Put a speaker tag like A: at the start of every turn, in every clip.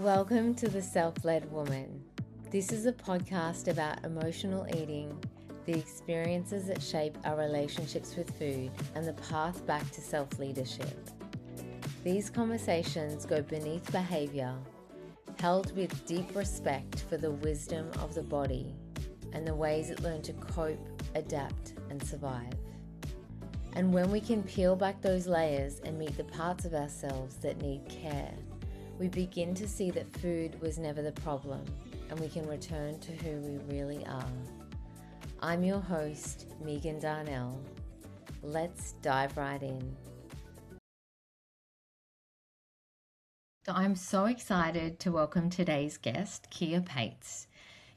A: Welcome to The Self-Led Woman. This is a podcast about emotional eating, the experiences that shape our relationships with food, and the path back to self-leadership. These conversations go beneath behaviour, held with deep respect for the wisdom of the body and the ways it learned to cope, adapt, and survive. And when we can peel back those layers and meet the parts of ourselves that need care, we begin to see that food was never the problem, and we can return to who we really are. I'm your host, Megan Darnell. Let's dive right in. So I'm so excited to welcome today's guest, Kiah Paetz.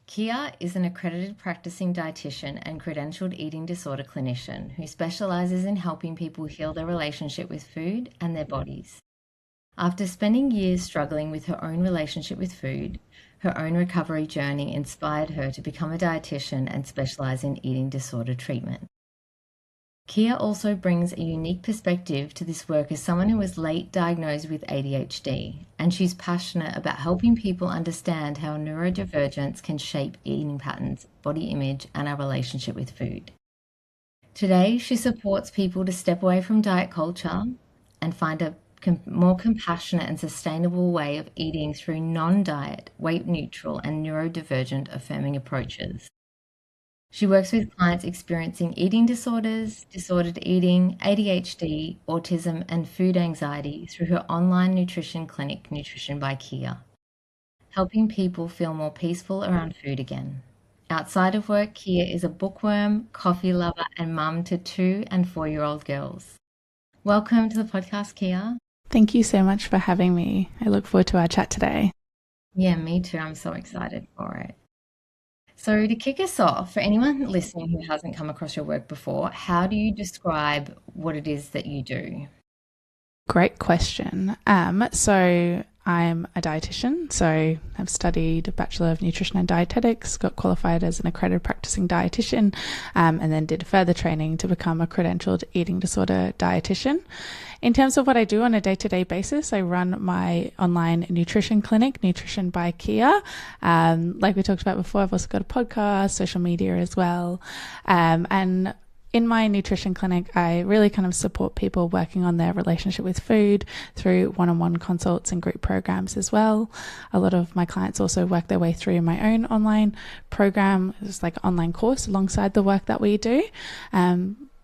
A: Kiah is an accredited practicing dietitian and credentialed eating disorder clinician who specialises in helping people heal their relationship with food and their bodies. After spending years struggling with her own relationship with food, her own recovery journey inspired her to become a dietitian and specialise in eating disorder treatment. Kiah also brings a unique perspective to this work as someone who was late diagnosed with ADHD, and she's passionate about helping people understand how neurodivergence can shape eating patterns, body image, and our relationship with food. Today, she supports people to step away from diet culture and find a more compassionate and sustainable way of eating through non-diet, weight-neutral, and neurodivergent affirming approaches. She works with clients experiencing eating disorders, disordered eating, ADHD, autism, and food anxiety through her online nutrition clinic, Nutrition by Kiah, helping people feel more peaceful around food again. Outside of work, Kiah is a bookworm, coffee lover, and mum to 2- and 4-year-old girls. Welcome to the podcast, Kiah.
B: Thank you so much for having me. I look forward to our chat today.
A: Yeah, me too. I'm so excited for it. So to kick us off, for anyone listening who hasn't come across your work before, how do you describe what it is that you do?
B: Great question. So I'm a dietitian, so I've studied a Bachelor of Nutrition and Dietetics, got qualified as an accredited practicing dietitian, and then did further training to become a credentialed eating disorder dietitian. In terms of what I do on a day-to-day basis, I run my online nutrition clinic, Nutrition by Kiah. Like we talked about before, I've also got a podcast, social media as well. And in my nutrition clinic, I really kind of support people working on their relationship with food through one-on-one consults and group programs as well. A lot of my clients also work their way through my own online program. It's like an online course alongside the work that we do.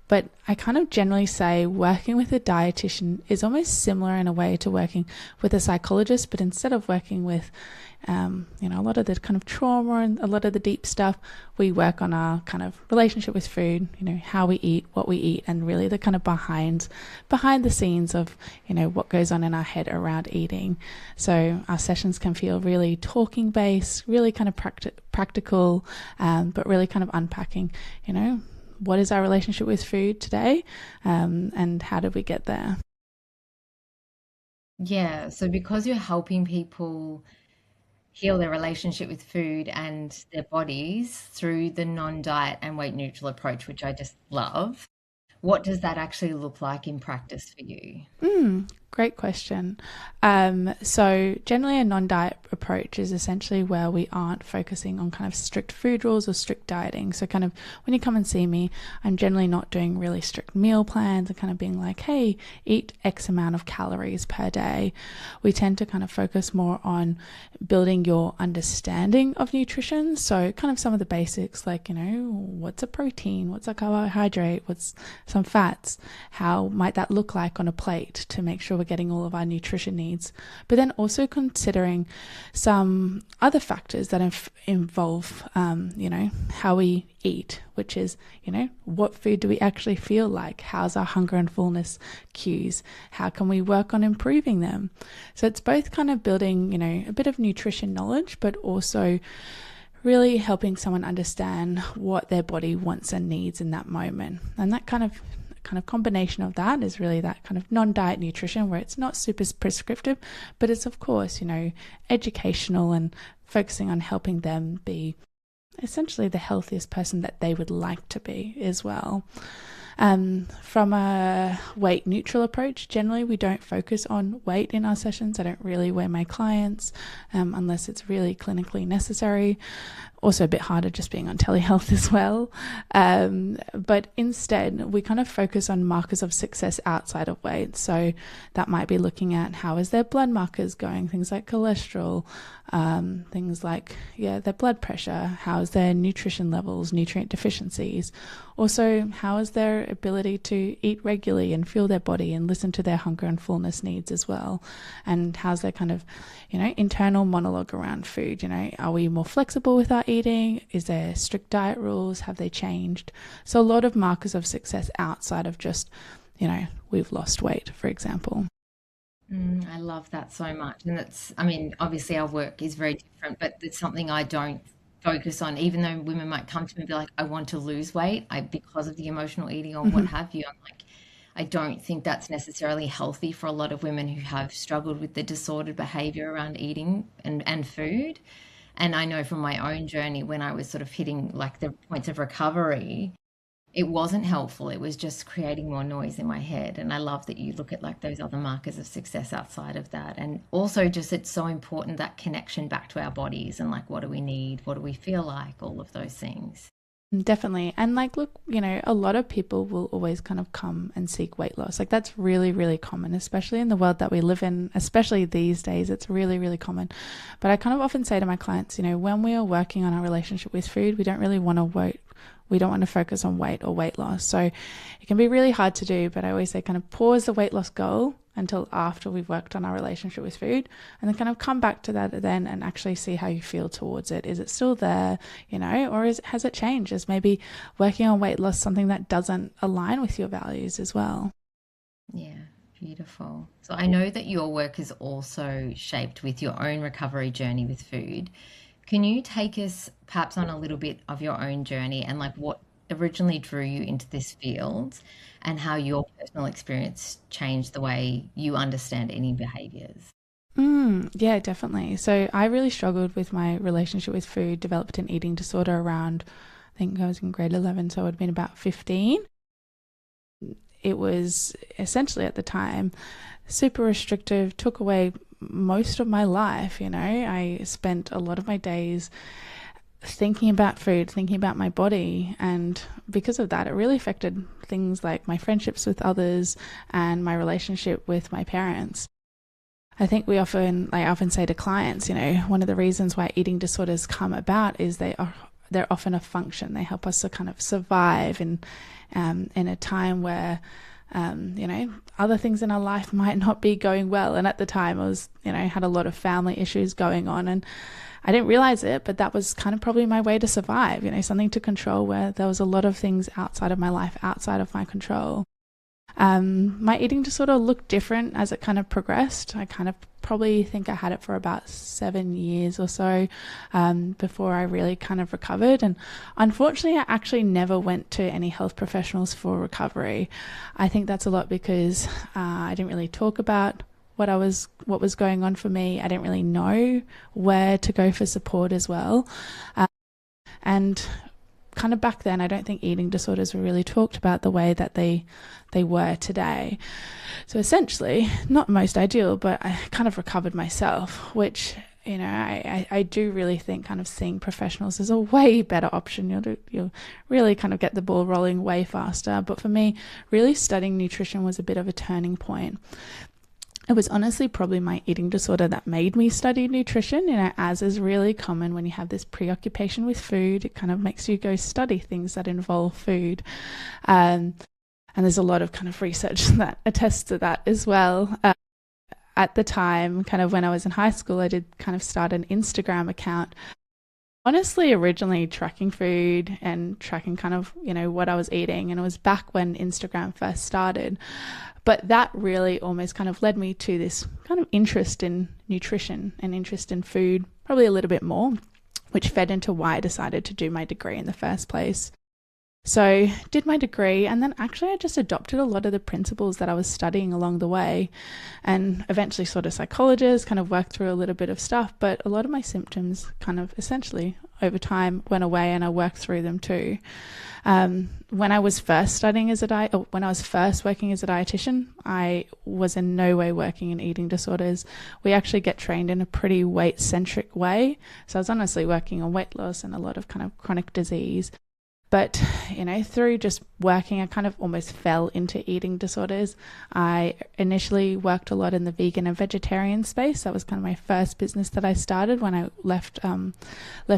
B: But I kind of generally say working with a dietitian is almost similar in a way to working with a psychologist, but instead of working with, a lot of the kind of trauma and a lot of the deep stuff, we work on our kind of relationship with food, how we eat, what we eat, and really the kind of behind the scenes of, what goes on in our head around eating. So our sessions can feel really talking based, really kind of practical, but really kind of unpacking, what is our relationship with food today, and how did we get there?
A: Yeah, so because you're helping people heal their relationship with food and their bodies through the non-diet and weight neutral approach, which I just love, what does that actually look like in practice for you?
B: Great question. So generally a non-diet approach is essentially where we aren't focusing on kind of strict food rules or strict dieting. So kind of when you come and see me, I'm generally not doing really strict meal plans and kind of being like, hey, eat X amount of calories per day. We tend to kind of focus more on building your understanding of nutrition. So kind of some of the basics like, what's a protein? What's a carbohydrate? What's some fats? How might that look like on a plate to make sure we're getting all of our nutrition needs, but then also considering some other factors that involve, how we eat, which is, what food do we actually feel like? How's our hunger and fullness cues? How can we work on improving them? So it's both kind of building, a bit of nutrition knowledge, but also really helping someone understand what their body wants and needs in that moment. And that kind of combination of that is really that kind of non-diet nutrition where it's not super prescriptive, but it's of course, educational and focusing on helping them be essentially the healthiest person that they would like to be as well. From a weight neutral approach, generally we don't focus on weight in our sessions. I don't really weigh my clients unless it's really clinically necessary. Also a bit harder just being on telehealth as well. But instead, we kind of focus on markers of success outside of weight. So that might be looking at how is their blood markers going, things like cholesterol, things like, their blood pressure, how is their nutrition levels, nutrient deficiencies. Also, how is their ability to eat regularly and feel their body and listen to their hunger and fullness needs as well. And how's their kind of, internal monologue around food? Are we more flexible with our eating? Is there strict diet rules? Have they changed? So a lot of markers of success outside of just, we've lost weight, for example.
A: I love that so much. And obviously our work is very different, but it's something I don't focus on, even though women might come to me and be like, I want to lose weight, because of the emotional eating or what have you. I'm like, I don't think that's necessarily healthy for a lot of women who have struggled with the disordered behavior around eating and food. And I know from my own journey, when I was sort of hitting like the points of recovery, it wasn't helpful. It was just creating more noise in my head. And I love that you look at like those other markers of success outside of that. And also just it's so important, that connection back to our bodies and like, what do we need? What do we feel like? All of those things.
B: Definitely. And like, look, a lot of people will always kind of come and seek weight loss. Like that's really, really common, especially in the world that we live in, especially these days. It's really, really common. But I kind of often say to my clients, when we are working on our relationship with food, we don't really want to focus on weight or weight loss. So it can be really hard to do, but I always say kind of pause the weight loss goal until after we've worked on our relationship with food, and then kind of come back to that then and actually see how you feel towards it. Is it still there, or has it changed? Is maybe working on weight loss something that doesn't align with your values as well?
A: Yeah, beautiful. So I know that your work is also shaped with your own recovery journey with food. Can you take us perhaps on a little bit of your own journey and like what originally drew you into this field and how your personal experience changed the way you understand eating behaviours?
B: Yeah, definitely. So I really struggled with my relationship with food, developed an eating disorder around, I think I was in grade 11, so it would have been about 15. It was essentially at the time super restrictive, took away most of my life. I spent a lot of my days thinking about food, thinking about my body, and because of that it really affected things like my friendships with others and my relationship with my parents. I think I often say to clients, one of the reasons why eating disorders come about is they're often a function. They help us to kind of survive in a time where other things in our life might not be going well. And at the time I was, had a lot of family issues going on, and I didn't realize it, but that was kind of probably my way to survive, something to control where there was a lot of things outside of my life, outside of my control. My eating disorder looked different as it kind of progressed. I kind of probably think I had it for about 7 years or so before I really kind of recovered. And unfortunately, I actually never went to any health professionals for recovery. I think that's a lot because I didn't really talk about what was going on for me. I didn't really know where to go for support as well. And kind of back then, I don't think eating disorders were really talked about the way that they were today. So essentially, not most ideal, but I kind of recovered myself, which, I do really think kind of seeing professionals is a way better option. You'll really kind of get the ball rolling way faster. But for me, really studying nutrition was a bit of a turning point. It was honestly probably my eating disorder that made me study nutrition, as is really common when you have this preoccupation with food. It kind of makes you go study things that involve food. And there's a lot of kind of research that attests to that as well. At the time, kind of when I was in high school, I did kind of start an Instagram account. Honestly, originally tracking food and tracking kind of, what I was eating. And it was back when Instagram first started. But that really almost kind of led me to this kind of interest in nutrition and interest in food, probably a little bit more, which fed into why I decided to do my degree in the first place. So did my degree, and then actually I just adopted a lot of the principles that I was studying along the way, and eventually sort of psychologist, kind of worked through a little bit of stuff, but a lot of my symptoms kind of essentially over time went away and I worked through them too. When I was first studying as when I was first working as a dietitian, I was in no way working in eating disorders. We actually get trained in a pretty weight-centric way. So I was honestly working on weight loss and a lot of kind of chronic disease. But, through just working, I kind of almost fell into eating disorders. I initially worked a lot in the vegan and vegetarian space. That was kind of my first business that I started when I left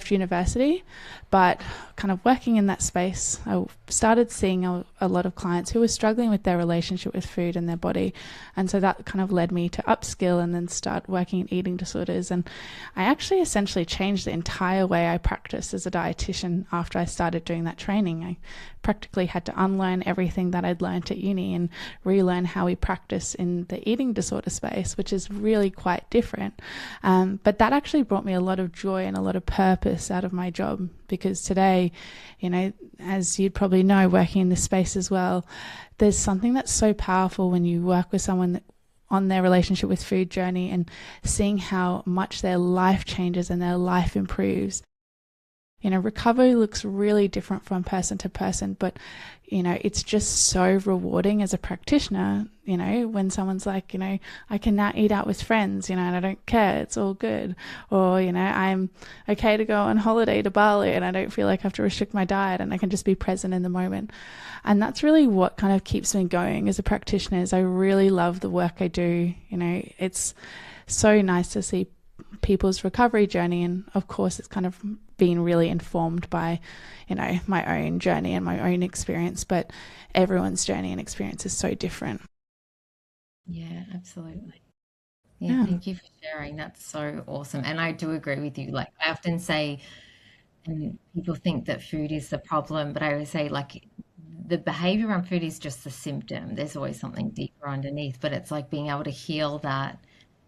B: university. But kind of working in that space, I started seeing a lot of clients who were struggling with their relationship with food and their body. And so that kind of led me to upskill and then start working in eating disorders. And I actually essentially changed the entire way I practiced as a dietitian after I started doing that training. I practically had to unlearn everything that I'd learned at uni and relearn how we practice in the eating disorder space, which is really quite different. But that actually brought me a lot of joy and a lot of purpose out of my job, because today, as you'd probably know, working in this space as well, there's something that's so powerful when you work with someone on their relationship with food journey and seeing how much their life changes and their life improves. Recovery looks really different from person to person, but, it's just so rewarding as a practitioner, when someone's like, I can now eat out with friends, and I don't care, it's all good. Or, I'm okay to go on holiday to Bali and I don't feel like I have to restrict my diet and I can just be present in the moment. And that's really what kind of keeps me going as a practitioner. Is I really love the work I do. It's so nice to see people's recovery journey, and of course it's kind of been really informed by my own journey and my own experience, but everyone's journey and experience is so different.
A: Yeah, absolutely. Yeah, thank you for sharing. That's so awesome. And I do agree with you. Like, I often say, and people think that food is the problem, but I always say, like, the behavior around food is just the symptom. There's always something deeper underneath, but it's like being able to heal that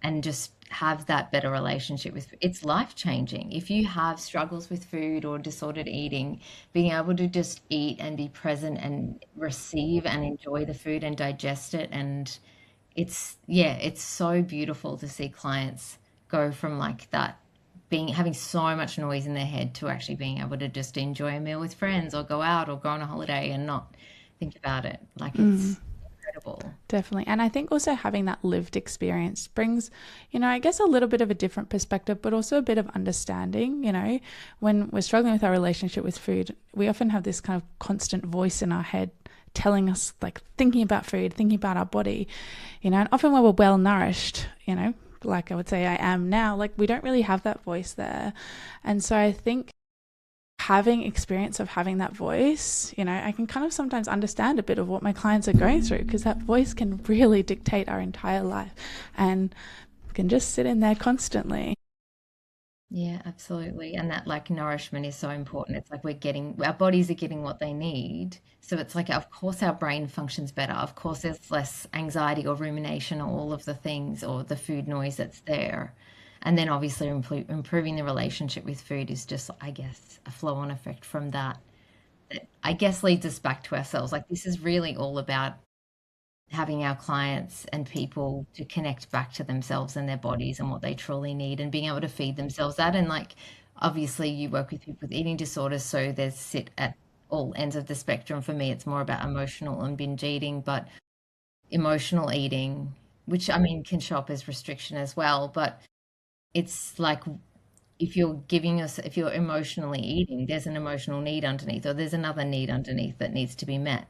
A: and just have that better relationship with it's life changing. If you have struggles with food or disordered eating, being able to just eat and be present and receive and enjoy the food and digest it, and it's so beautiful to see clients go from like that, being having so much noise in their head, to actually being able to just enjoy a meal with friends or go out or go on a holiday and not think about it. Like, it's incredible.
B: Definitely. And I think also having that lived experience brings, I guess a little bit of a different perspective, but also a bit of understanding. When we're struggling with our relationship with food, we often have this kind of constant voice in our head telling us, like, thinking about food, thinking about our body, and often when we're well nourished, like I would say I am now, like, we don't really have that voice there. And so I think having experience of having that voice, I can kind of sometimes understand a bit of what my clients are going through, because that voice can really dictate our entire life and can just sit in there constantly.
A: Yeah, absolutely. And that, like, nourishment is so important. It's like our bodies are getting what they need. So it's like, of course, our brain functions better. Of course, there's less anxiety or rumination or all of the things or the food noise that's there. And then obviously improving the relationship with food is just, I guess, a flow on effect from that. That I guess leads us back to ourselves. Like, this is really all about having our clients and people to connect back to themselves and their bodies and what they truly need, and being able to feed themselves that. And like, obviously you work with people with eating disorders, so they sit at all ends of the spectrum. For me, it's more about emotional and binge eating, but emotional eating, which I mean can show up as restriction as well, but it's like, if you're emotionally eating, there's an emotional need underneath, or there's another need underneath that needs to be met.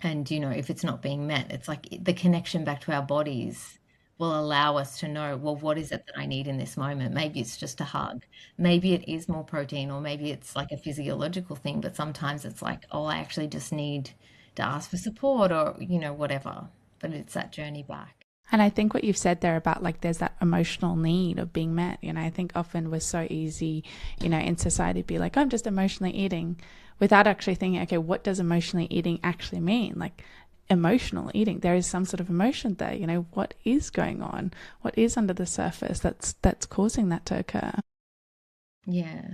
A: And, if it's not being met, it's like the connection back to our bodies will allow us to know, well, what is it that I need in this moment? Maybe it's just a hug. Maybe it is more protein, or maybe it's like a physiological thing, but sometimes it's like, oh, I actually just need to ask for support, or, whatever. But it's that journey back.
B: And I think what you've said there about, like, there's that emotional need of being met. I think often we're so easy, in society to be like, I'm just emotionally eating, without actually thinking, okay, what does emotionally eating actually mean? Like, emotional eating, there is some sort of emotion there. What is going on? What is under the surface that's causing that to occur?
A: Yeah.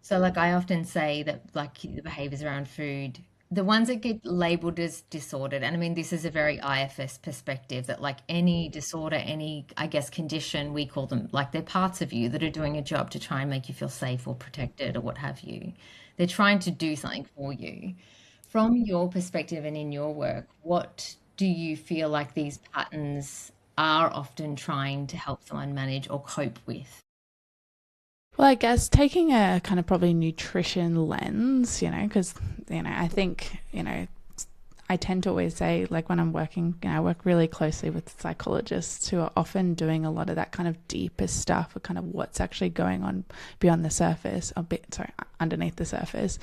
A: So, like, I often say that, like, the behaviors around food the ones that get labeled as disordered, and I mean, this is a very IFS perspective that, like, any disorder, any, I guess, condition, we call them, like, they're parts of you that are doing a job to try and make you feel safe or protected or what have you. They're trying to do something for you. From your perspective and in your work, what do you feel like these patterns are often trying to help someone manage or cope with?
B: Well, I guess taking a kind of probably nutrition lens, because, I think, I tend to always say, like, when I'm working, I work really closely with psychologists who are often doing a lot of that kind of deeper stuff, or kind of what's actually going on beyond the surface, underneath the surface.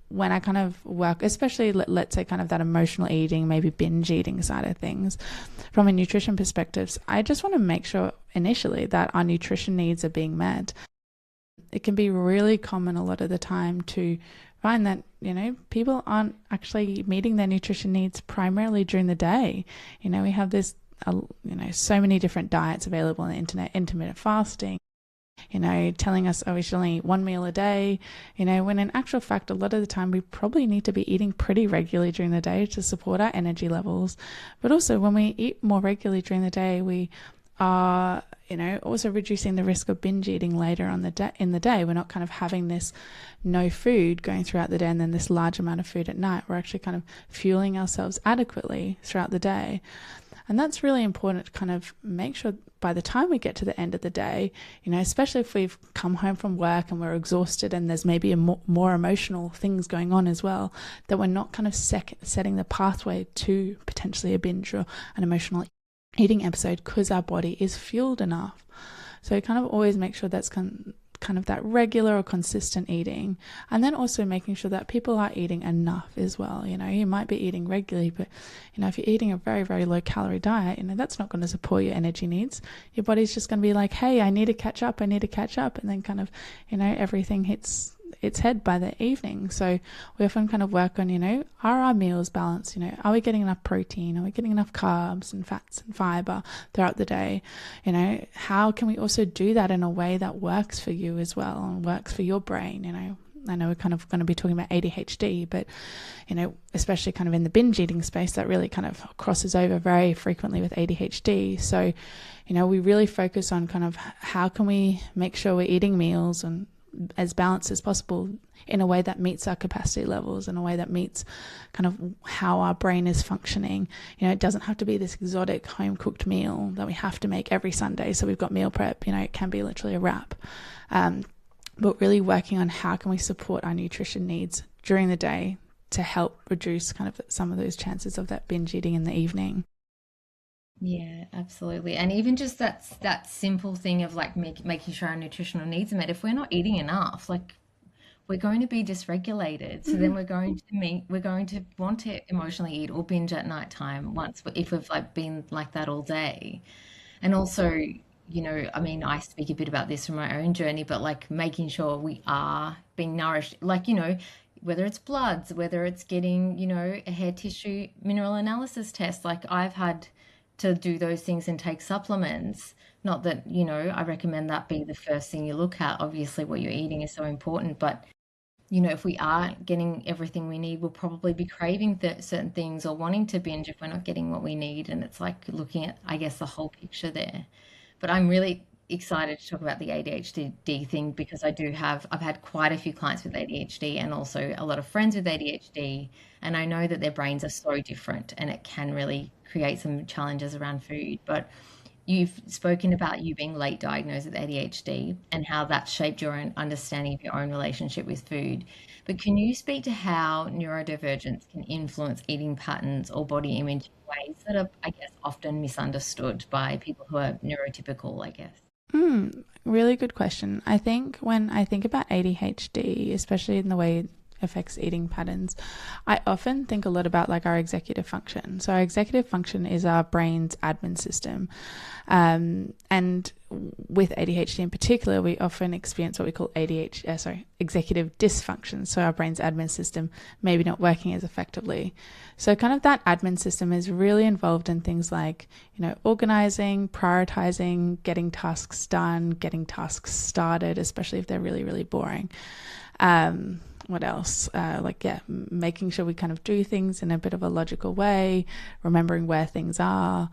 B: When I kind of work, especially let's say kind of that emotional eating, maybe binge eating side of things, from a nutrition perspective, I just want to make sure initially that our nutrition needs are being met. It can be really common a lot of the time to find that, people aren't actually meeting their nutrition needs primarily during the day. We have this, so many different diets available on the internet, intermittent fasting, telling us, oh, we should only eat one meal a day, when in actual fact, a lot of the time we probably need to be eating pretty regularly during the day to support our energy levels. But also when we eat more regularly during the day, we are, also reducing the risk of binge eating later on in the day. We're not kind of having this no food going throughout the day and then this large amount of food at night. We're actually kind of fueling ourselves adequately throughout the day. And that's really important to kind of make sure by the time we get to the end of the day, especially if we've come home from work and we're exhausted and there's maybe more emotional things going on as well, that we're not kind of setting the pathway to potentially a binge or an emotional eating episode, because our body is fueled enough. So kind of always make sure that's kind of that regular or consistent eating, and then also making sure that people are eating enough as well. You might be eating regularly, but if you're eating a very, very low calorie diet, that's not going to support your energy needs. Your body's just going to be like, hey, I need to catch up, and then kind of everything hits its head by the evening. So we often kind of work on, are our meals balanced? Are we getting enough protein? Are we getting enough carbs and fats and fiber throughout the day? How can we also do that in a way that works for you as well and works for your brain? I know we're kind of going to be talking about ADHD, but, especially kind of in the binge eating space, that really kind of crosses over very frequently with ADHD. So, we really focus on kind of how can we make sure we're eating meals and as balanced as possible in a way that meets our capacity levels, in a way that meets kind of how our brain is functioning. It doesn't have to be this exotic home cooked meal that we have to make every Sunday. So we've got meal prep, it can be literally a wrap. But really working on how can we support our nutrition needs during the day to help reduce kind of some of those chances of that binge eating in the evening.
A: Yeah, absolutely. And even just that simple thing of, like, making sure our nutritional needs are met. If we're not eating enough, like, we're going to be dysregulated. So then we're going to want to emotionally eat or binge at nighttime if we've, like, been like that all day. And also, I mean, I speak a bit about this from my own journey, but, like, making sure we are being nourished, like, whether it's bloods, whether it's getting, a hair tissue mineral analysis test. Like, I've had to do those things and take supplements. Not that, I recommend that be the first thing you look at. Obviously, what you're eating is so important, but, if we aren't getting everything we need, we'll probably be craving certain things or wanting to binge if we're not getting what we need. And it's like looking at, I guess, the whole picture there. But I'm really excited to talk about the ADHD thing, because I've had quite a few clients with ADHD and also a lot of friends with ADHD, and I know that their brains are so different and it can really create some challenges around food. But you've spoken about you being late diagnosed with ADHD and how that shaped your own understanding of your own relationship with food. But can you speak to how neurodivergence can influence eating patterns or body image in ways that are, I guess, often misunderstood by people who are neurotypical, I guess?
B: Really good question. I think when I think about ADHD, especially in the way it affects eating patterns, I often think a lot about, like, our executive function. So our executive function is our brain's admin system. And with ADHD in particular, we often experience what we call executive dysfunction. So our brain's admin system maybe not working as effectively. So kind of that admin system is really involved in things like, organizing, prioritizing, getting tasks done, getting tasks started, especially if they're really, really boring. what else? Making sure we kind of do things in a bit of a logical way, remembering where things are.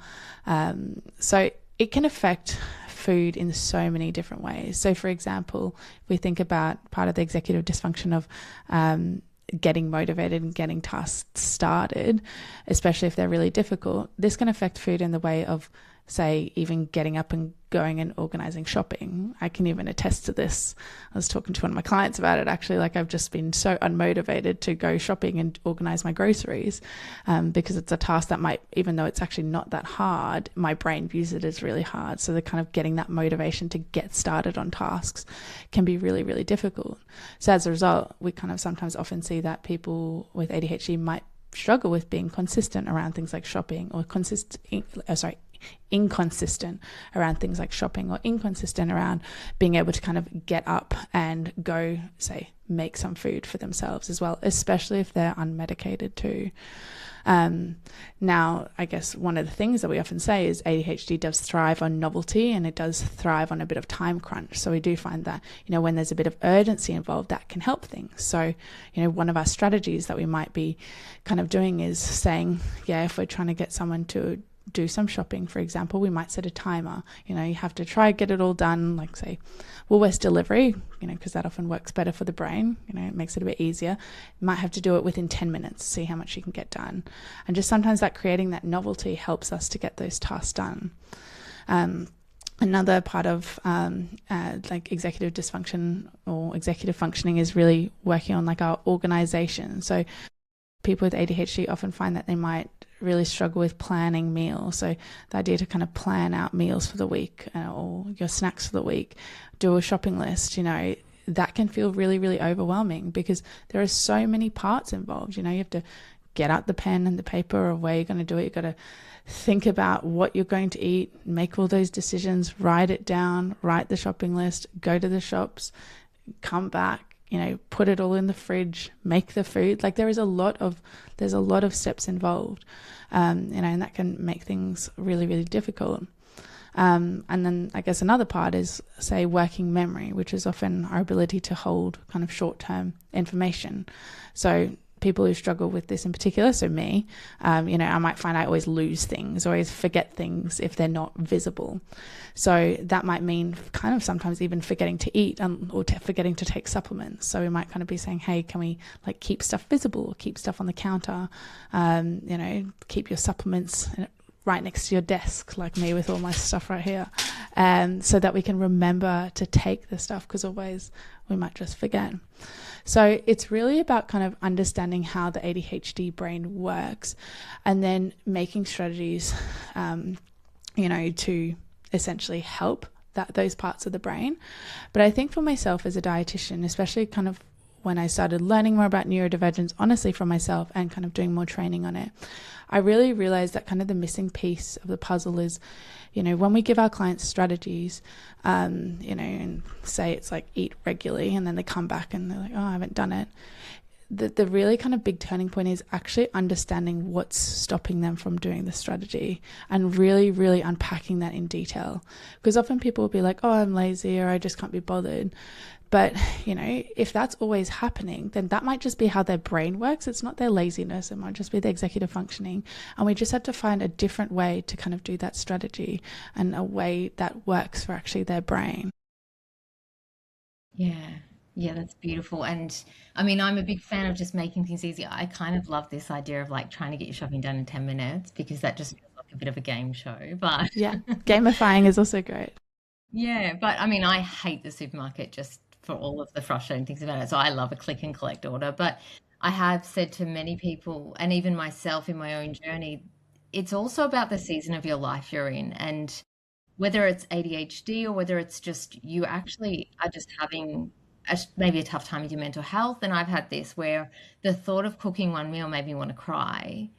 B: So it can affect food in so many different ways. So, for example, if we think about part of the executive dysfunction of getting motivated and getting tasks started, especially if they're really difficult, this can affect food in the way of, say, even getting up and going and organizing shopping. I can even attest to this. I was talking to one of my clients about it, actually. Like, I've just been so unmotivated to go shopping and organize my groceries because it's a task that might, even though it's actually not that hard, my brain views it as really hard. So the kind of getting that motivation to get started on tasks can be really, really difficult. So as a result, we kind of sometimes often see that people with ADHD might struggle with being consistent around things like shopping, or inconsistent around things like shopping, or inconsistent around being able to kind of get up and go, say, make some food for themselves as well, especially if they're unmedicated too. Now, I guess one of the things that we often say is ADHD does thrive on novelty, and it does thrive on a bit of time crunch. So we do find that, when there's a bit of urgency involved, that can help things. So, one of our strategies that we might be kind of doing is saying, if we're trying to get someone to do some shopping, for example, we might set a timer. You have to try get it all done, like, say, Woolworths delivery, because that often works better for the brain. It makes it a bit easier. You might have to do it within 10 minutes, see how much you can get done. And just sometimes that creating that novelty helps us to get those tasks done. Another part of executive dysfunction or executive functioning is really working on our organization. So people with ADHD often find that they might really struggle with planning meals. So the idea to kind of plan out meals for the week or your snacks for the week, do a shopping list, that can feel really, really overwhelming because there are so many parts involved. You have to get out the pen and the paper of where you're going to do it. You've got to think about what you're going to eat, make all those decisions, write it down, write the shopping list, go to the shops, come back, put it all in the fridge, make the food. There's a lot of steps involved, and that can make things really, really difficult. And then I guess another part is, say, working memory, which is often our ability to hold kind of short-term information. So people who struggle with this in particular, so me, I might find I always lose things, or always forget things if they're not visible. So that might mean kind of sometimes even forgetting to eat or forgetting to take supplements. So we might kind of be saying, hey, can we keep stuff visible, or keep stuff on the counter, keep your supplements right next to your desk, like me with all my stuff right here, so that we can remember to take the stuff, because always we might just forget. So it's really about kind of understanding how the ADHD brain works, and then making strategies, to essentially help those parts of the brain. But I think for myself as a dietitian, especially kind of when I started learning more about neurodivergence, honestly, for myself, and kind of doing more training on it, I really realized that kind of the missing piece of the puzzle is, when we give our clients strategies, and say it's like eat regularly, and then they come back and they're like, oh, I haven't done it. The really kind of big turning point is actually understanding what's stopping them from doing the strategy, and really, really unpacking that in detail. Because often people will be like, oh, I'm lazy, or I just can't be bothered. But, if that's always happening, then that might just be how their brain works. It's not their laziness. It might just be their executive functioning. And we just have to find a different way to kind of do that strategy, and a way that works for actually their brain.
A: Yeah, that's beautiful. And I mean, I'm a big fan of just making things easier. I kind of love this idea of trying to get your shopping done in 10 minutes, because that just feels like a bit of a game show. But
B: Yeah, gamifying is also great.
A: yeah, but I mean, I hate the supermarket just for all of the frustrating things about it. So I love a click and collect order. But I have said to many people, and even myself in my own journey, it's also about the season of your life you're in. And whether it's ADHD, or whether it's just you actually are just having maybe a tough time with your mental health. And I've had this where the thought of cooking one meal made me want to cry.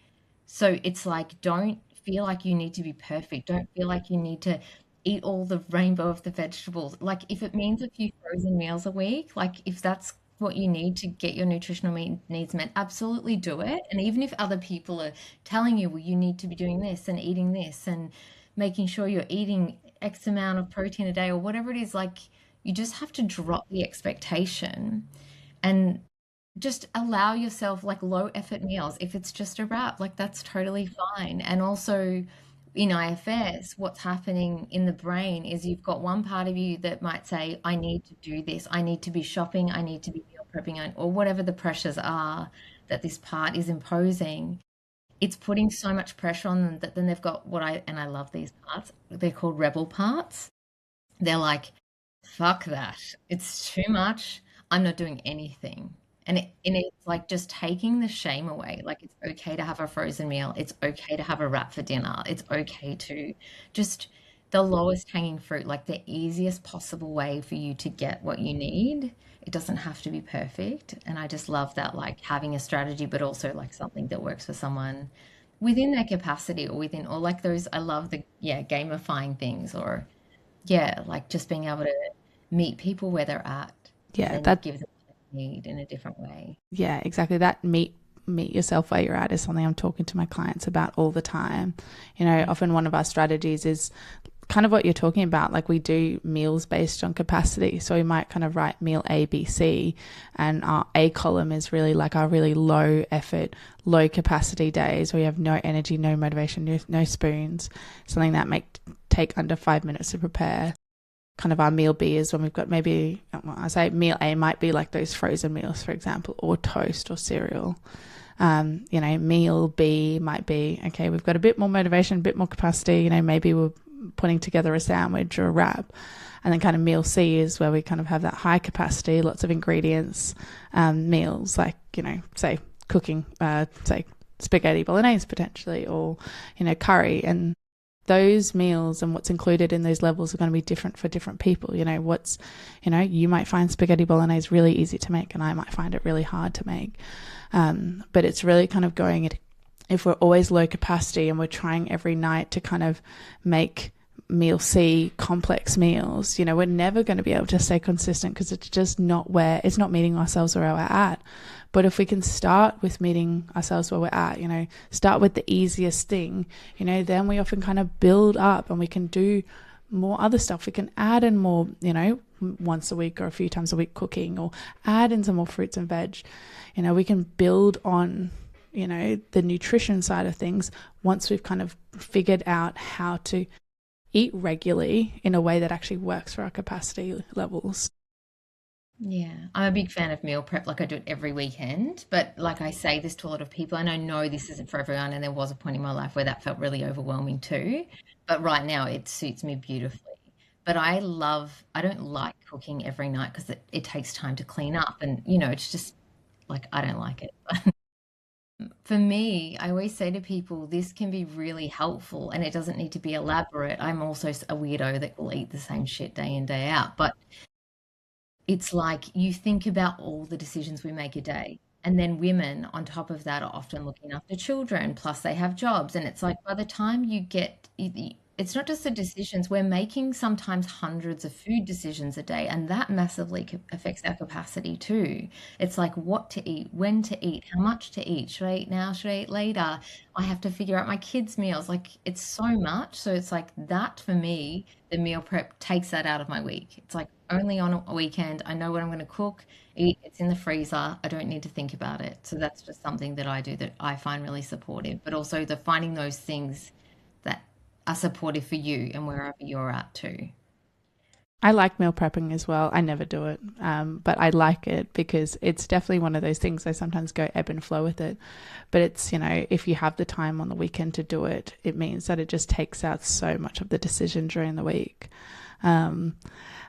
A: So it's don't feel like you need to be perfect. Don't feel like you need to eat all the rainbow of the vegetables. If it means a few frozen meals a week, if that's what you need to get your nutritional needs met, absolutely do it. And even if other people are telling you, well, you need to be doing this and eating this and making sure you're eating X amount of protein a day, or whatever it is, you just have to drop the expectation and just allow yourself like low effort meals. If it's just a wrap, like that's totally fine. And also in IFS, what's happening in the brain is you've got one part of you that might say, I need to do this, I need to be shopping, I need to be meal prepping, or whatever the pressures are that this part is imposing. It's putting so much pressure on them that then they've got and I love these parts, they're called rebel parts. They're like, fuck that. It's too much. I'm not doing anything. And it's like just taking the shame away. Like it's okay to have a frozen meal. It's okay to have a wrap for dinner. It's okay to just the lowest hanging fruit, like the easiest possible way for you to get what you need. It doesn't have to be perfect. And I just love that, like having a strategy, but also like something that works for someone within their capacity or within, or like those, I love the, yeah, gamifying things or yeah, like just being able to meet people where they're at and
B: Yeah,
A: then
B: that
A: give them what they need in a different way.
B: yeah, exactly. That meet yourself where you're at is something I'm talking to my clients about all the time. You know, often one of our strategies is kind of what you're talking about. Like we do meals based on capacity. So we might kind of write meal A, B, C, and our A column is really like our really low effort, low capacity days where you have no energy, no motivation, no spoons, something that might take under 5 minutes to prepare. Kind of our meal B is when we've got maybe, well, I say meal A might be like those frozen meals, for example, or toast or cereal. You know, meal B might be, okay, we've got a bit more motivation, a bit more capacity, you know, maybe we're putting together a sandwich or a wrap. And then kind of meal C is where we kind of have that high capacity, lots of ingredients, meals like, you know, say cooking, say spaghetti bolognese potentially, or, you know, curry. And those meals and what's included in those levels are going to be different for different people. You know, you might find spaghetti bolognese really easy to make and I might find it really hard to make. But it's really kind of going at, if we're always low capacity and we're trying every night to kind of make meal C complex meals, you know, we're never going to be able to stay consistent because it's just not it's not meeting ourselves where we're at. But if we can start with meeting ourselves where we're at, you know, start with the easiest thing, you know, then we often kind of build up and we can do more other stuff. We can add in more, you know, once a week or a few times a week cooking, or add in some more fruits and veg. You know, we can build on, you know, the nutrition side of things once we've kind of figured out how to eat regularly in a way that actually works for our capacity levels.
A: Yeah, I'm a big fan of meal prep. Like I do it every weekend, but like I say this to a lot of people, and I know this isn't for everyone. And there was a point in my life where that felt really overwhelming too. But right now it suits me beautifully. But I don't like cooking every night because it takes time to clean up. And, you know, it's just like, I don't like it. For me, I always say to people, this can be really helpful and it doesn't need to be elaborate. I'm also a weirdo that will eat the same shit day in, day out. But it's like you think about all the decisions we make a day. And then women on top of that are often looking after children, plus they have jobs. And it's like by the time you get, it's not just the decisions, we're making sometimes hundreds of food decisions a day. And that massively affects our capacity too. It's like what to eat, when to eat, how much to eat. Should I eat now? Should I eat later? I have to figure out my kids' meals. Like it's so much. So it's like that for me, the meal prep takes that out of my week. It's like only on a weekend. I know what I'm going to cook, eat. It's in the freezer. I don't need to think about it. So that's just something that I do that I find really supportive. But also the finding those things that are supportive for you and wherever you're at too.
B: I like meal prepping as well. I never do it, but I like it because it's definitely one of those things. I sometimes go ebb and flow with it, but it's, you know, if you have the time on the weekend to do it, it means that it just takes out so much of the decision during the week. Um,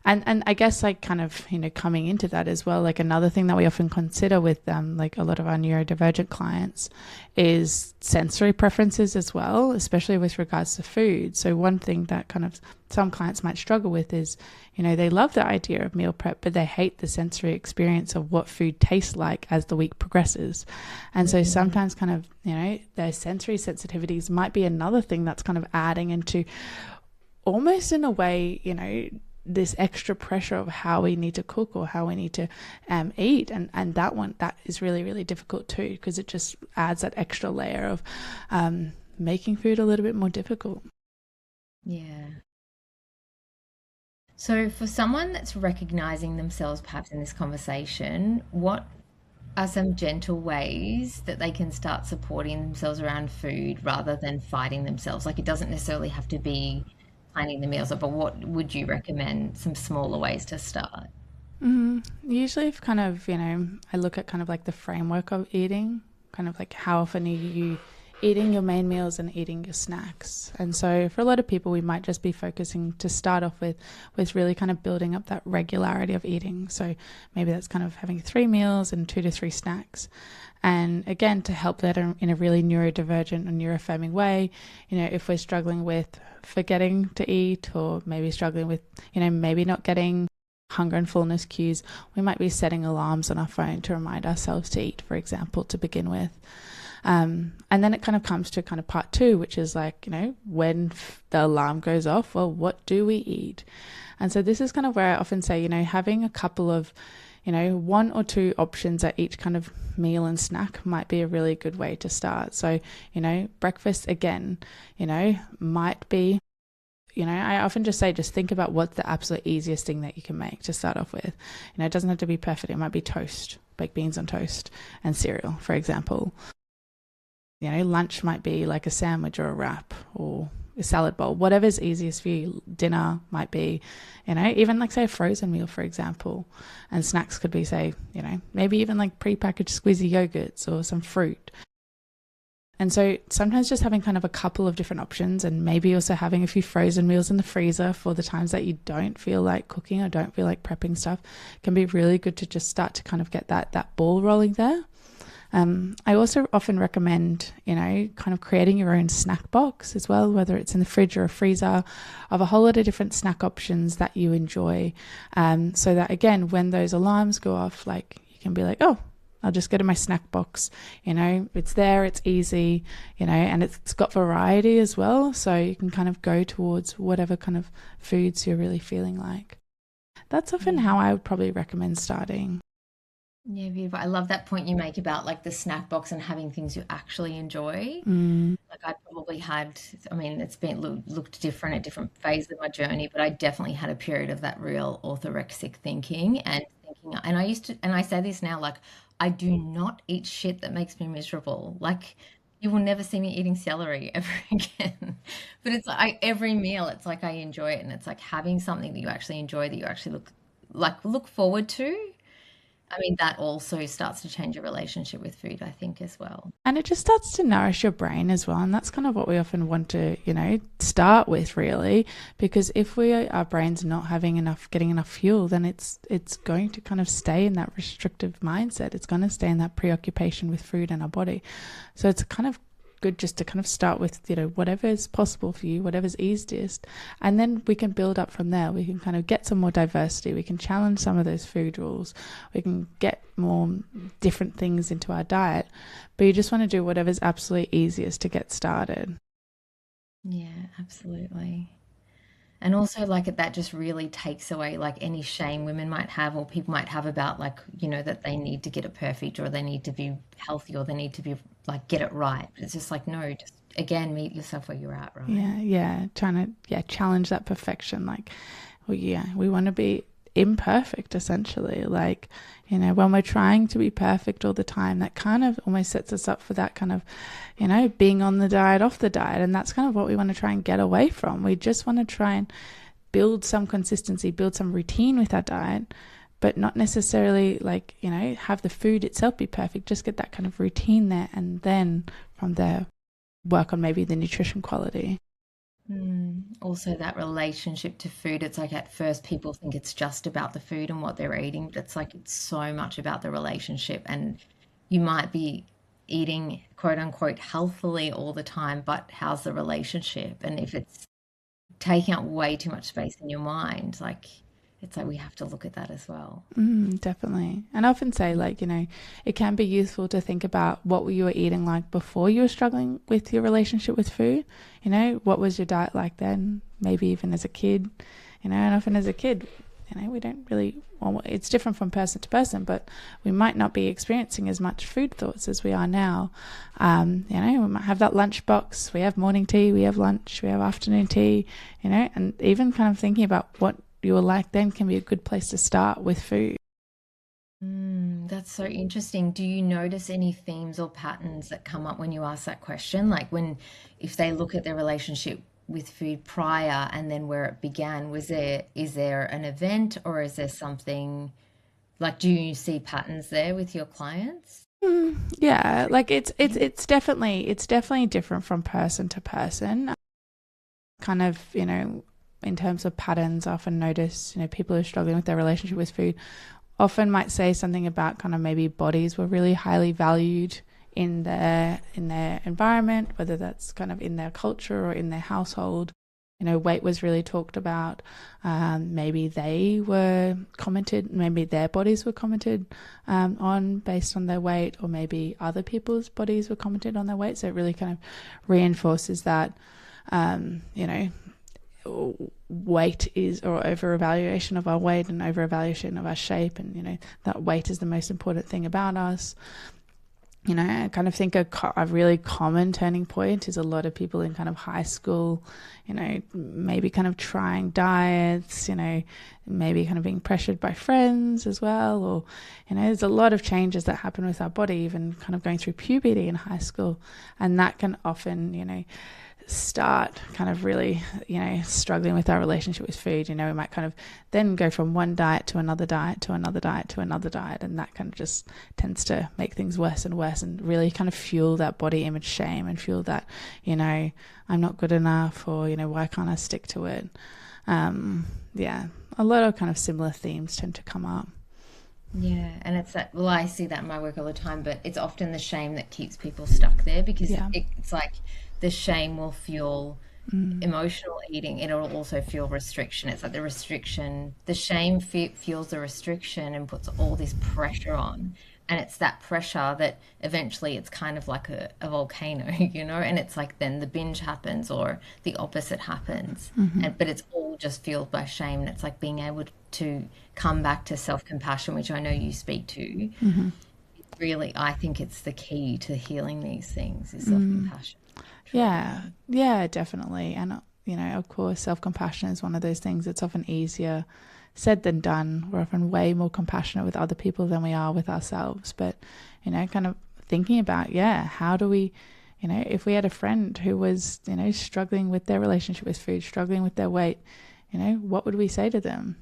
B: and I guess like kind of, you know, coming into that as well, like another thing that we often consider with like a lot of our neurodivergent clients is sensory preferences as well, especially with regards to food. So one thing that kind of some clients might struggle with is, you know, they love the idea of meal prep, but they hate the sensory experience of what food tastes like as the week progresses. And so sometimes kind of, you know, their sensory sensitivities might be another thing that's kind of adding into almost in a way, you know, this extra pressure of how we need to cook or how we need to eat, and that is really, really difficult too, because it just adds that extra layer of making food a little bit more difficult.
A: Yeah. So for someone that's recognizing themselves perhaps in this conversation, what are some gentle ways that they can start supporting themselves around food rather than fighting themselves? Like, it doesn't necessarily have to be planning the meals, but what would you recommend some smaller ways to start?
B: Usually, if kind of, I look at kind of like the framework of eating, kind of like how often are you eating your main meals and eating your snacks. And so for a lot of people, we might just be focusing to start off with really kind of building up that regularity of eating. So maybe that's kind of having 3 meals and 2 to 3 snacks. And again, to help that in a really neurodivergent or neuroaffirming way, if we're struggling with forgetting to eat, or maybe struggling with, maybe not getting hunger and fullness cues, we might be setting alarms on our phone to remind ourselves to eat, for example, to begin with. And then it kind of comes to kind of part 2, which is like, when the alarm goes off, well, what do we eat? And so this is kind of where I often say, having a couple of, 1 or 2 options at each kind of meal and snack might be a really good way to start. So, breakfast again, might be, I often just say, just think about what's the absolute easiest thing that you can make to start off with. It doesn't have to be perfect. It might be toast, baked beans on toast and cereal, for example. Lunch might be like a sandwich or a wrap or a salad bowl, whatever's easiest for you. Dinner might be, even like say a frozen meal, for example. And snacks could be, say, maybe even like prepackaged squeezy yogurts or some fruit. And so sometimes just having kind of a couple of different options, and maybe also having a few frozen meals in the freezer for the times that you don't feel like cooking or don't feel like prepping stuff, can be really good to just start to kind of get that ball rolling there. I also often recommend, kind of creating your own snack box as well, whether it's in the fridge or a freezer, of a whole lot of different snack options that you enjoy. So that, again, when those alarms go off, like, you can be like, oh, I'll just go to my snack box. It's there, it's easy, and it's got variety as well. So you can kind of go towards whatever kind of foods you're really feeling like. That's often how I would probably recommend starting.
A: Yeah, beautiful. I love that point you make about like the snack box and having things you actually enjoy. Like, I probably had, I mean, it's been looked different at different phases of my journey, but I definitely had a period of that real orthorexic thinking, and I used to, and I say this now, like, I do not eat shit that makes me miserable. Like, you will never see me eating celery ever again. But it's like every meal, it's like I enjoy it, and it's like having something that you actually enjoy, that you actually look forward to. I mean, that also starts to change your relationship with food, I think, as well.
B: And it just starts to nourish your brain as well. And that's kind of what we often want to, start with, really, because if our brain's not getting enough fuel, then it's going to kind of stay in that restrictive mindset. It's going to stay in that preoccupation with food and our body. So it's kind of good just to kind of start with, whatever is possible for you, whatever's easiest, and then we can build up from there. We can kind of get some more diversity. We can challenge some of those food rules. We can get more different things into our diet, but you just want to do whatever's absolutely easiest to get started.
A: Yeah, absolutely. And also, like, that just really takes away like any shame women might have or people might have about, like, that they need to get it perfect, or they need to be healthy, or they need to be like get it right. But it's just like, no, just again, meet yourself where you're at, right?
B: Yeah, trying to challenge that perfection. Like, well, we want to be imperfect, essentially. Like, when we're trying to be perfect all the time, that kind of almost sets us up for that kind of, being on the diet, off the diet. And that's kind of what we want to try and get away from. We just want to try and build some consistency, build some routine with our diet, but not necessarily like, have the food itself be perfect. Just get that kind of routine there, and then from there work on maybe the nutrition quality.
A: Also, that relationship to food, it's like at first people think it's just about the food and what they're eating, but it's like it's so much about the relationship. And you might be eating quote unquote healthily all the time, but how's the relationship? And if it's taking up way too much space in your mind, like, it's like we have to look at that as well.
B: Definitely. And I often say, like, it can be useful to think about what you were eating like before you were struggling with your relationship with food. What was your diet like then? Maybe even as a kid, and often as a kid, we don't really, well, it's different from person to person, but we might not be experiencing as much food thoughts as we are now. We might have that lunch box, we have morning tea, we have lunch, we have afternoon tea, and even kind of thinking about what you were like then can be a good place to start with food.
A: That's so interesting. Do you notice any themes or patterns that come up when you ask that question? Like when, if they look at their relationship with food prior and then where it began, is there an event or is there something like, do you see patterns there with your clients?
B: Yeah, like it's definitely different from person to person. Kind of, in terms of patterns, I often notice, people who are struggling with their relationship with food often might say something about kind of maybe bodies were really highly valued in their environment, whether that's kind of in their culture or in their household. Weight was really talked about. Maybe they were commented, maybe their bodies were commented on based on their weight, or maybe other people's bodies were commented on their weight. So it really kind of reinforces that, weight is, or over evaluation of our weight and over evaluation of our shape, and that weight is the most important thing about us. I kind of think a really common turning point is a lot of people in kind of high school, maybe kind of trying diets, maybe kind of being pressured by friends as well, or there's a lot of changes that happen with our body, even kind of going through puberty in high school, and that can often start kind of really struggling with our relationship with food. We might kind of then go from one diet to another diet to another diet to another diet, and that kind of just tends to make things worse and worse, and really kind of fuel that body image shame and fuel that I'm not good enough, or why can't I stick to it. Yeah, a lot of kind of similar themes tend to come up.
A: Yeah, and it's that, well, I see that in my work all the time, but it's often the shame that keeps people stuck there because
B: Yeah.
A: it's like the shame will fuel emotional eating. It'll also fuel restriction. It's like the restriction, the shame fuels the restriction and puts all this pressure on. And it's that pressure that eventually it's kind of like a volcano, and it's like then the binge happens or the opposite happens. But it's all just fueled by shame. And it's like being able to come back to self-compassion, which I know you speak to. Really, I think it's the key to healing these things is self-compassion.
B: Yeah, yeah, definitely. And, of course, self-compassion is one of those things that's often easier said than done. We're often way more compassionate with other people than we are with ourselves. But, kind of thinking about, how do we, if we had a friend who was, struggling with their relationship with food, struggling with their weight, what would we say to them?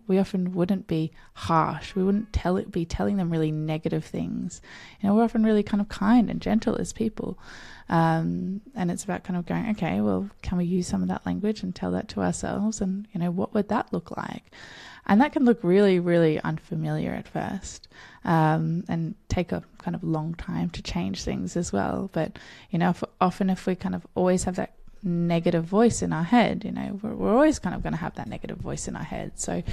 B: We often wouldn't be harsh. We wouldn't be telling them really negative things. We're often really kind of kind and gentle as people. And it's about kind of going, okay, well, can we use some of that language and tell that to ourselves? And, what would that look like? And that can look really, really unfamiliar at first, and take a kind of long time to change things as well. But, if we kind of always have that negative voice in our head, we're always kind of going to have that negative voice in our head. So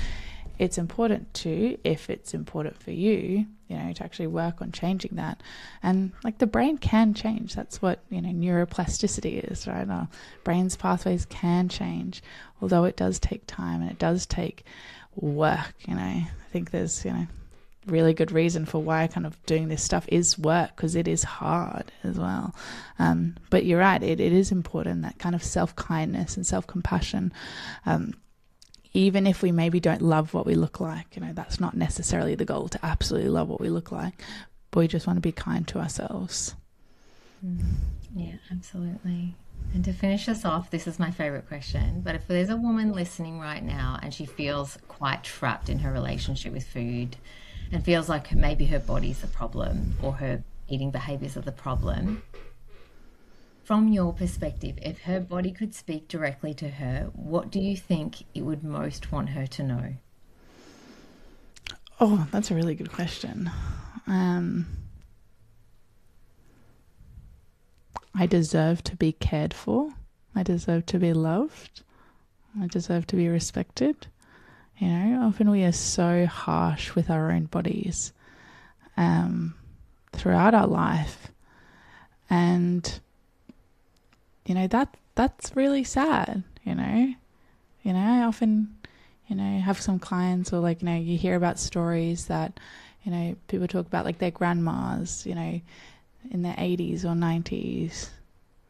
B: it's important to, if it's important for you, to actually work on changing that. And like the brain can change. That's what, neuroplasticity is, right? Our brain's pathways can change, although it does take time and it does take work. I think there's, really good reason for why kind of doing this stuff is work, because it is hard as well. But you're right, it is important, that kind of self-kindness and self-compassion. Even if we maybe don't love what we look like, that's not necessarily the goal, to absolutely love what we look like, but we just want to be kind to ourselves.
A: Yeah, absolutely. And to finish us off, this is my favorite question, but if there's a woman listening right now and she feels quite trapped in her relationship with food and feels like maybe her body's the problem or her eating behaviors are the problem, from your perspective, if her body could speak directly to her, what do you think it would most want her to know?
B: Oh, that's a really good question. I deserve to be cared for. I deserve to be loved. I deserve to be respected. Often we are so harsh with our own bodies throughout our life. And, that's really sad, I often, have some clients, or like, you hear about stories that, people talk about like their grandmas, in their 80s or 90s,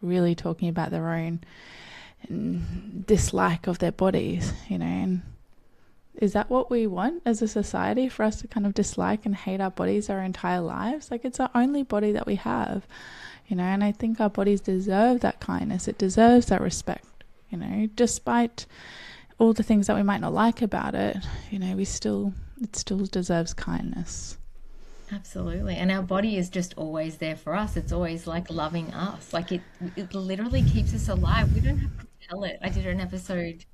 B: really talking about their own dislike of their bodies, and is that what we want as a society, for us to kind of dislike and hate our bodies our entire lives? Like, it's our only body that we have, and I think our bodies deserve that kindness. It deserves that respect, despite all the things that we might not like about it, it still deserves kindness.
A: Absolutely. And our body is just always there for us. It's always like loving us. Like it literally keeps us alive. We don't have to tell it. I did an episode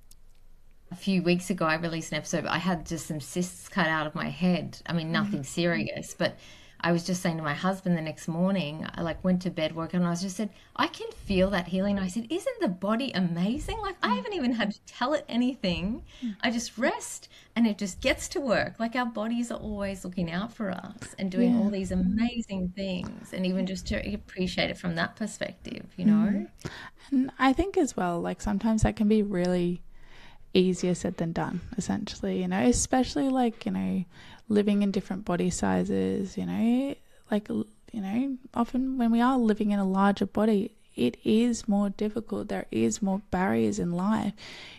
A: a few weeks ago. I released an episode. I had just some cysts cut out of my head. I mean, nothing serious, but I was just saying to my husband the next morning, I like went to bed, woke up, and I was just said, I can feel that healing. I said, isn't the body amazing? Like, I haven't even had to tell it anything. I just rest and it just gets to work. Like, our bodies are always looking out for us and doing all these amazing things. And even just to appreciate it from that perspective,
B: And I think as well, like, sometimes that can be really easier said than done, essentially, especially like, living in different body sizes, like, often when we are living in a larger body, it is more difficult. There is more barriers in life,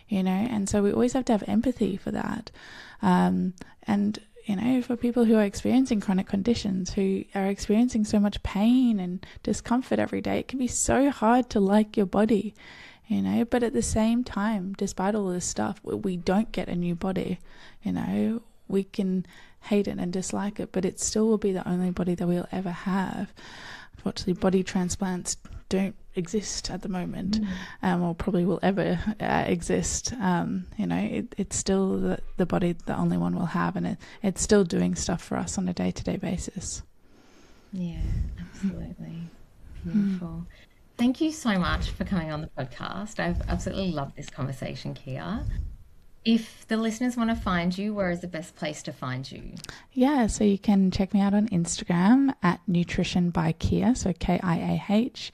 B: and so we always have to have empathy for that. And, for people who are experiencing chronic conditions, who are experiencing so much pain and discomfort every day, it can be so hard to like your body, but at the same time, despite all this stuff, we don't get a new body, we can hate it and dislike it, but it still will be the only body that we'll ever have. Unfortunately, body transplants don't exist at the moment, or probably will ever exist. It's still the body, the only one we'll have, and it's still doing stuff for us on a day-to-day basis.
A: Yeah, absolutely. Beautiful. Thank you so much for coming on the podcast. I've absolutely loved this conversation, Kiah. If the listeners want to find you, where is the best place to find you?
B: Yeah, so you can check me out on Instagram at Nutrition by Kiah, so Kiah.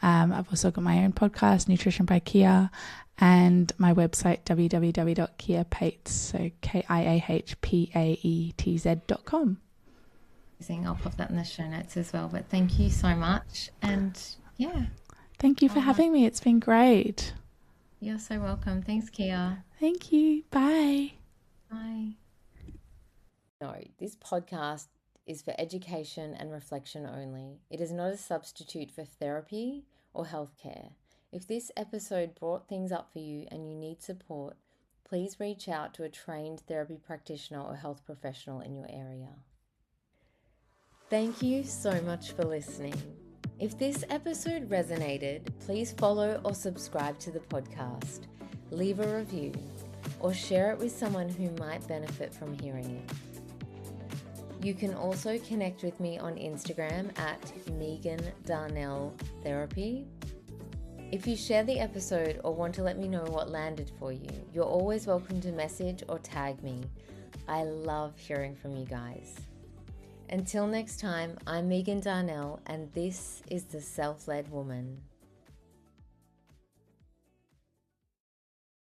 B: I've also got my own podcast, Nutrition by Kiah, and my website, www.kiahpaetz, so KIAHPAETZ.com.
A: I'll pop that in the show notes as well. But thank you so much. And yeah.
B: Thank you for having me. It's been great.
A: You're so welcome. Thanks, Kiah.
B: Thank you. Bye.
A: Bye. No, this podcast is for education and reflection only. It is not a substitute for therapy or healthcare. If this episode brought things up for you and you need support, please reach out to a trained therapy practitioner or health professional in your area. Thank you so much for listening. If this episode resonated, please follow or subscribe to the podcast, leave a review, or share it with someone who might benefit from hearing it. You can also connect with me on Instagram at Megan Darnell Therapy. If you share the episode or want to let me know what landed for you, you're always welcome to message or tag me. I love hearing from you guys. Until next time, I'm Megan Darnell, and this is The Self-Led Woman.